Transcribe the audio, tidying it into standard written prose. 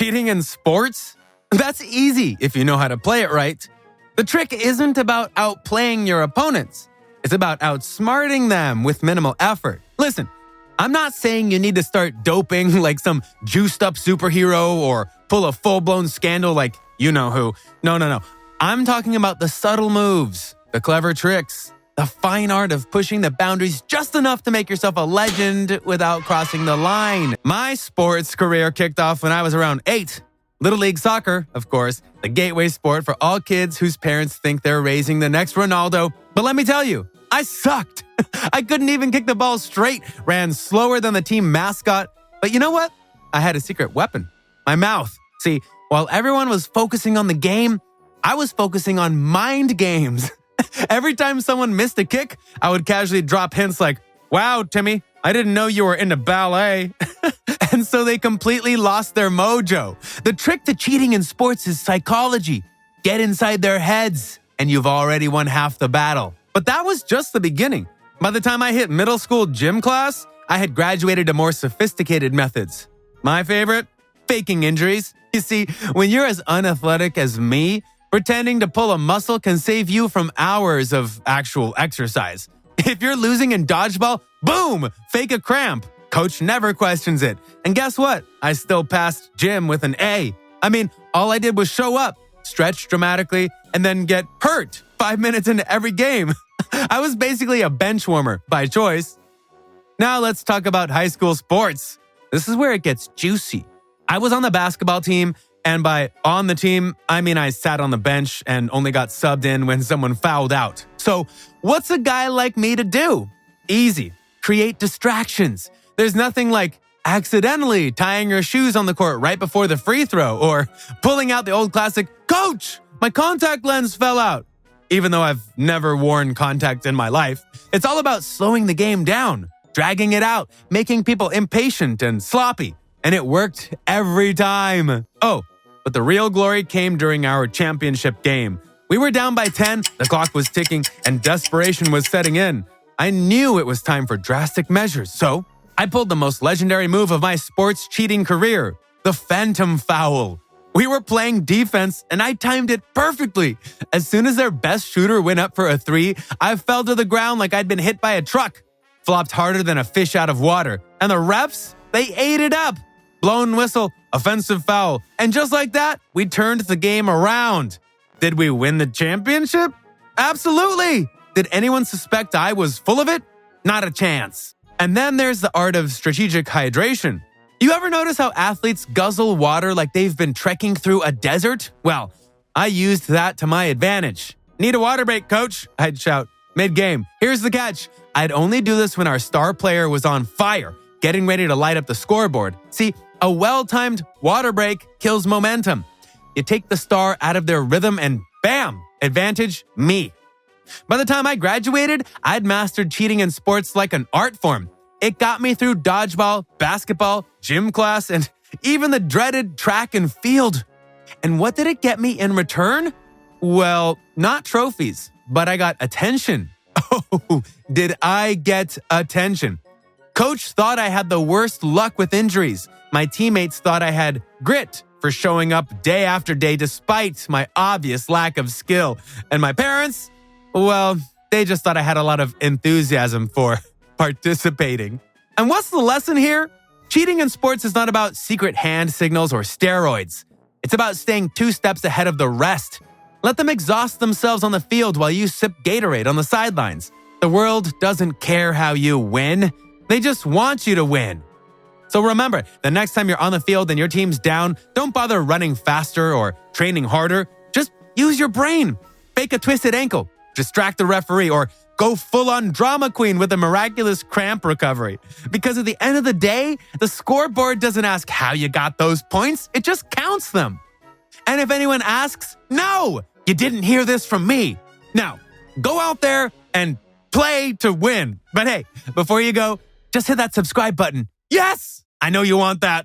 Cheating in sports? That's easy if you know how to play it right. The trick isn't about outplaying your opponents. It's about outsmarting them with minimal effort. Listen, I'm not saying you need to start doping like some juiced-up superhero or pull a full-blown scandal like you-know-who. No. I'm talking about the subtle moves, the clever tricks, the fine art of pushing the boundaries just enough to make yourself a legend without crossing the line. My sports career kicked off when I was around 8. Little League Soccer, of course, the gateway sport for all kids whose parents think they're raising the next Ronaldo. But let me tell you, I sucked. I couldn't even kick the ball straight, ran slower than the team mascot. But you know what? I had a secret weapon, my mouth. See, while everyone was focusing on the game, I was focusing on mind games. Every time someone missed a kick, I would casually drop hints like, "Wow, Timmy, I didn't know you were into ballet." And so they completely lost their mojo. The trick to cheating in sports is psychology. Get inside their heads, and you've already won half the battle. But that was just the beginning. By the time I hit middle school gym class, I had graduated to more sophisticated methods. My favorite? Faking injuries. You see, when you're as unathletic as me, pretending to pull a muscle can save you from hours of actual exercise. If you're losing in dodgeball, boom, fake a cramp. Coach never questions it. And guess what? I still passed gym with an A. I mean, all I did was show up, stretch dramatically, and then get hurt 5 minutes into every game. I was basically a bench warmer by choice. Now let's talk about high school sports. This is where it gets juicy. I was on the basketball team, and by on the team, I mean I sat on the bench and only got subbed in when someone fouled out. So what's a guy like me to do? Easy. Create distractions. There's nothing like accidentally tying your shoes on the court right before the free throw or pulling out the old classic, "Coach, my contact lens fell out." Even though I've never worn contacts in my life, it's all about slowing the game down, dragging it out, making people impatient and sloppy. And it worked every time. Oh, but the real glory came during our championship game. We were down by 10, the clock was ticking, and desperation was setting in. I knew it was time for drastic measures, so I pulled the most legendary move of my sports cheating career, the phantom foul. We were playing defense, and I timed it perfectly. As soon as their best shooter went up for a 3, I fell to the ground like I'd been hit by a truck, flopped harder than a fish out of water, and the refs, they ate it up. Blown whistle, offensive foul, and just like that, we turned the game around. Did we win the championship? Absolutely! Did anyone suspect I was full of it? Not a chance. And then there's the art of strategic hydration. You ever notice how athletes guzzle water like they've been trekking through a desert? Well, I used that to my advantage. "Need a water break, coach," I'd shout mid-game. Here's the catch. I'd only do this when our star player was on fire, getting ready to light up the scoreboard. See, a well-timed water break kills momentum. You take the star out of their rhythm and bam, advantage me. By the time I graduated, I'd mastered cheating in sports like an art form. It got me through dodgeball, basketball, gym class, and even the dreaded track and field. And what did it get me in return? Well, not trophies, but I got attention. Oh, did I get attention? Coach thought I had the worst luck with injuries. My teammates thought I had grit for showing up day after day despite my obvious lack of skill. And my parents, well, they just thought I had a lot of enthusiasm for participating. And what's the lesson here? Cheating in sports is not about secret hand signals or steroids. It's about staying 2 steps ahead of the rest. Let them exhaust themselves on the field while you sip Gatorade on the sidelines. The world doesn't care how you win. They just want you to win. So remember, the next time you're on the field and your team's down, don't bother running faster or training harder. Just use your brain. Fake a twisted ankle, distract the referee, or go full-on drama queen with a miraculous cramp recovery. Because at the end of the day, the scoreboard doesn't ask how you got those points. It just counts them. And if anyone asks, no, you didn't hear this from me. Now, go out there and play to win. But hey, before you go, just hit that subscribe button. Yes! I know you want that.